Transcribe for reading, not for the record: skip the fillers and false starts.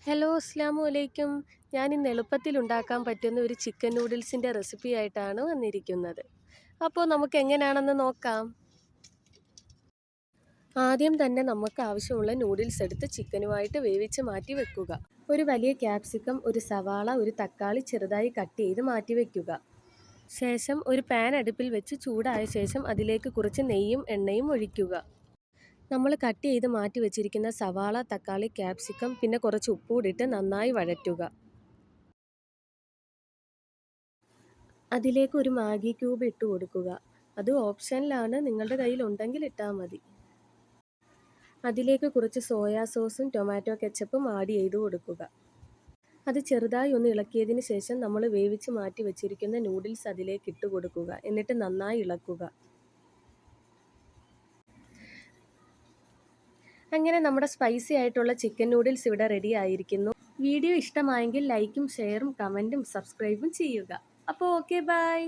Hello, അസ്സാമു അലൈക്കും. ഞാൻ ഇന്ന് എളുപ്പത്തിൽ ഉണ്ടാക്കാൻ പറ്റുന്ന ഒരു ചിക്കൻ നൂഡിൽസിൻ്റെ റെസിപ്പി ആയിട്ടാണ് വന്നിരിക്കുന്നത്. അപ്പോൾ നമുക്ക് എങ്ങനെയാണെന്ന് നോക്കാം. ആദ്യം തന്നെ നമുക്ക് ആവശ്യമുള്ള നൂഡിൽസ് എടുത്ത് ചിക്കനുമായിട്ട് വേവിച്ച് മാറ്റി വെക്കുക. ഒരു വലിയ ക്യാപ്സിക്കം, ഒരു സവാള, ഒരു തക്കാളി ചെറുതായി കട്ട് ചെയ്ത് മാറ്റി വെക്കുക. ശേഷം ഒരു പാൻ അടുപ്പിൽ വെച്ച് ചൂടായ ശേഷം അതിലേക്ക് കുറച്ച് നെയ്യും എണ്ണയും ഒഴിക്കുക. നമ്മൾ കട്ട് ചെയ്ത് മാറ്റി വെച്ചിരിക്കുന്ന സവാള, തക്കാളി, ക്യാപ്സിക്കം പിന്നെ കുറച്ച് ഉപ്പ് കൂടിയിട്ട് നന്നായി വഴറ്റുക. അതിലേക്ക് ഒരു മാഗി ക്യൂബ് ഇട്ട് കൊടുക്കുക. അത് ഓപ്ഷനിലാണ്, നിങ്ങളുടെ കയ്യിൽ ഉണ്ടെങ്കിൽ ഇട്ടാൽ മതി. അതിലേക്ക് കുറച്ച് സോയാ സോസും ടൊമാറ്റോ കെച്ചപ്പും ആഡ് ചെയ്ത് കൊടുക്കുക. അത് ചെറുതായി ഒന്ന് ഇളക്കിയതിന് ശേഷം നമ്മൾ വേവിച്ച് മാറ്റി വെച്ചിരിക്കുന്ന നൂഡിൽസ് അതിലേക്ക് ഇട്ട് കൊടുക്കുക. എന്നിട്ട് നന്നായി ഇളക്കുക. അങ്ങനെ നമ്മുടെ സ്പൈസി ആയിട്ടുള്ള ചിക്കൻ നൂഡിൽസ് ഇവിടെ റെഡി ആയിരിക്കുന്നു. വീഡിയോ ഇഷ്ടമായെങ്കിൽ ലൈക്കും ഷെയറും കമൻറ്റും സബ്സ്ക്രൈബും ചെയ്യുക. അപ്പോൾ ഓക്കെ, ബൈ.